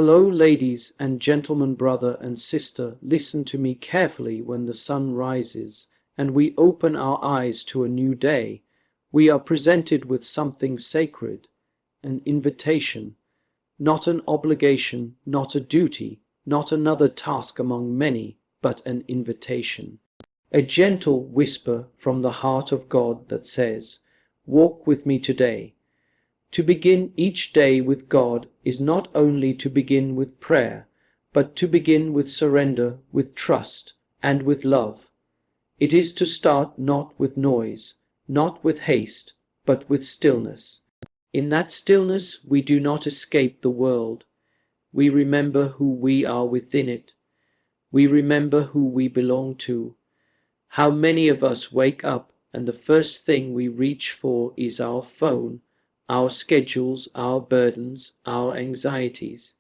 Hello, ladies and gentlemen, brother and sister, listen to me carefully. When the sun rises and we open our eyes to a new day, we are presented with something sacred, an invitation, not an obligation, not a duty, not another task among many, but an invitation. A gentle whisper from the heart of God that says, "Walk with me today." To begin each day with God is not only to begin with prayer, but to begin with surrender, with trust, and with love. It is to start not with noise, not with haste, but with stillness. In that stillness we do not escape the world. We remember who we are within it. We remember who we belong to. How many of us wake up and the first thing we reach for is our phone, our schedules, our burdens, our anxieties?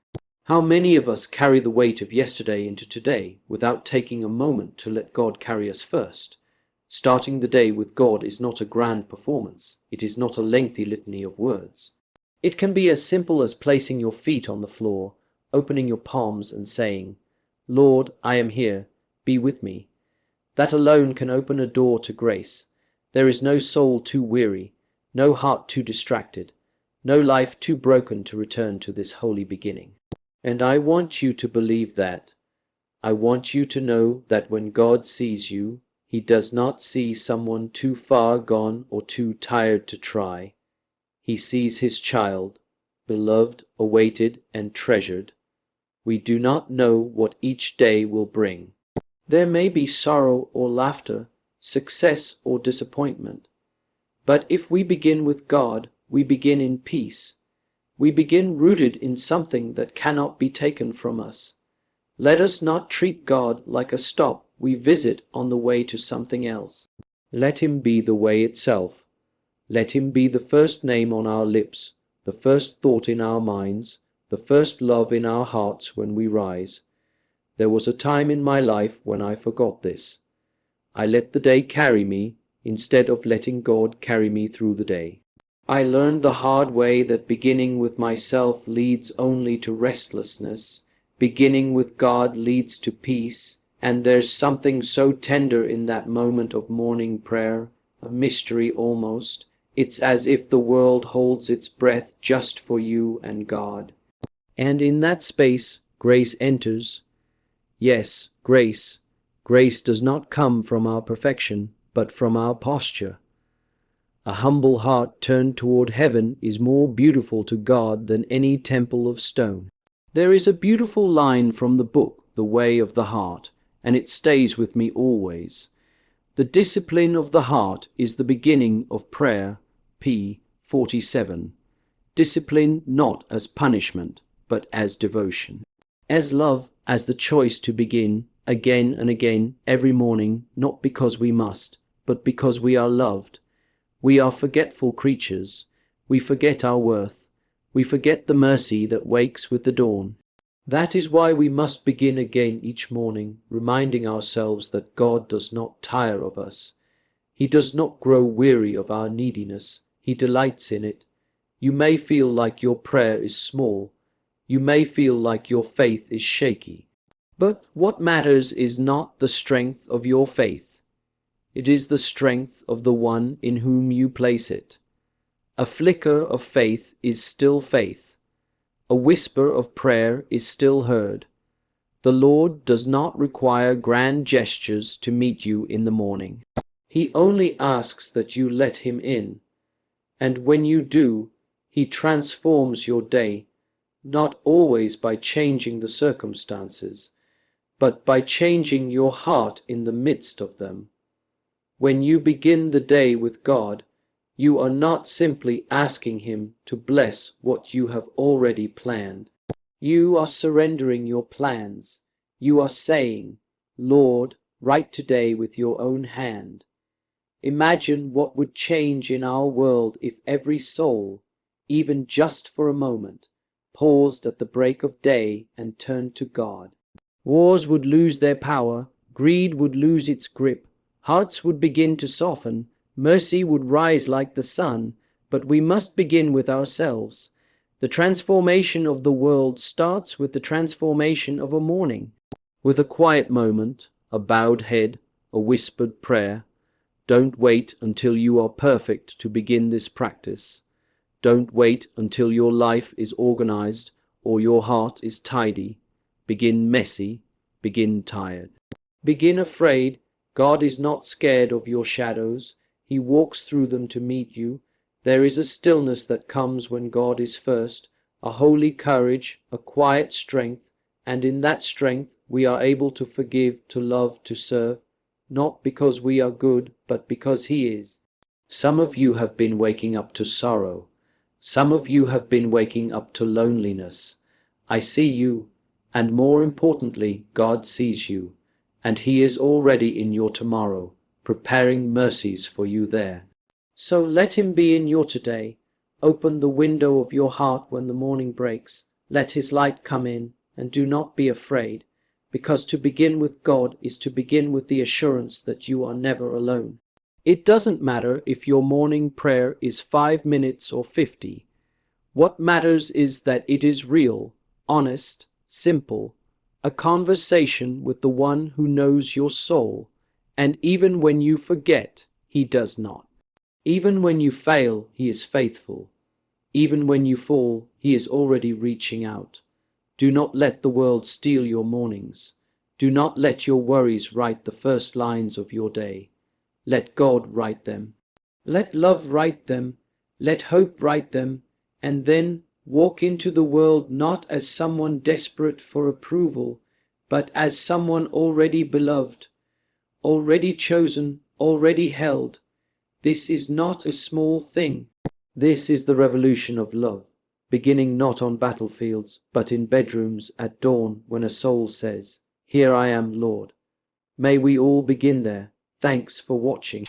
How many of us carry the weight of yesterday into today without taking a moment to let God carry us first? Starting the day with God is not a grand performance. It is not a lengthy litany of words. It can be as simple as placing your feet on the floor, opening your palms and saying, "Lord, I am here. Be with me." That alone can open a door to grace. There is no soul too weary, no heart too distracted, no life too broken to return to this holy beginning. And I want you to believe that. I want you to know that when God sees you, He does not see someone too far gone or too tired to try. He sees His child, beloved, awaited, and treasured. We do not know what each day will bring. There may be sorrow or laughter, success or disappointment. But if we begin with God, we begin in peace. We begin rooted in something that cannot be taken from us. Let us not treat God like a stop we visit on the way to something else. Let Him be the way itself. Let Him be the first name on our lips, the first thought in our minds, the first love in our hearts when we rise. There was a time in my life when I forgot this. I let the day carry me instead of letting God carry me through the day. I learned the hard way that beginning with myself leads only to restlessness. Beginning with God leads to peace, and there's something so tender in that moment of morning prayer, a mystery almost. It's as if the world holds its breath just for you and God. And in that space, grace enters. Yes, grace. Grace does not come from our perfection, but from our posture. A humble heart turned toward heaven is more beautiful to God than any temple of stone. There is a beautiful line from the book, The Way of the Heart, and it stays with me always. The discipline of the heart is the beginning of prayer, p. 47. Discipline not as punishment, but as devotion. As love, as the choice to begin, again and again, every morning, not because we must, but because we are loved. We are forgetful creatures. We forget our worth. We forget the mercy that wakes with the dawn. That is why we must begin again each morning, reminding ourselves that God does not tire of us. He does not grow weary of our neediness. He delights in it. You may feel like your prayer is small. You may feel like your faith is shaky. But what matters is not the strength of your faith. It is the strength of the one in whom you place it. A flicker of faith is still faith. A whisper of prayer is still heard. The Lord does not require grand gestures to meet you in the morning. He only asks that you let Him in. And when you do, He transforms your day, not always by changing the circumstances, but by changing your heart in the midst of them. When you begin the day with God, you are not simply asking Him to bless what you have already planned. You are surrendering your plans. You are saying, "Lord, write today with your own hand." Imagine what would change in our world if every soul, even just for a moment, paused at the break of day and turned to God. Wars would lose their power, greed would lose its grip, hearts would begin to soften, mercy would rise like the sun, but we must begin with ourselves. The transformation of the world starts with the transformation of a morning. With a quiet moment, a bowed head, a whispered prayer. Don't wait until you are perfect to begin this practice. Don't wait until your life is organized or your heart is tidy. Begin messy, begin tired. Begin afraid. God is not scared of your shadows. He walks through them to meet you. There is a stillness that comes when God is first, a holy courage, a quiet strength, and in that strength we are able to forgive, to love, to serve, not because we are good, but because He is. Some of you have been waking up to sorrow. Some of you have been waking up to loneliness. I see you, and more importantly, God sees you, and He is already in your tomorrow, preparing mercies for you there. So let Him be in your today. Open the window of your heart when the morning breaks. Let His light come in, and do not be afraid, because to begin with God is to begin with the assurance that you are never alone. It doesn't matter if your morning prayer is 5 minutes or 50. What matters is that it is real, honest, simple, a conversation with the one who knows your soul, and even when you forget, He does not. Even when you fail, He is faithful. Even when you fall, He is already reaching out. Do not let the world steal your mornings. Do not let your worries write the first lines of your day. Let God write them. Let love write them. Let hope write them. And then walk into the world not as someone desperate for approval, but as someone already beloved, already chosen, already held. This is not a small thing. This is the revolution of love, beginning not on battlefields, but in bedrooms at dawn when a soul says, "Here I am, Lord." May we all begin there. Thanks for watching.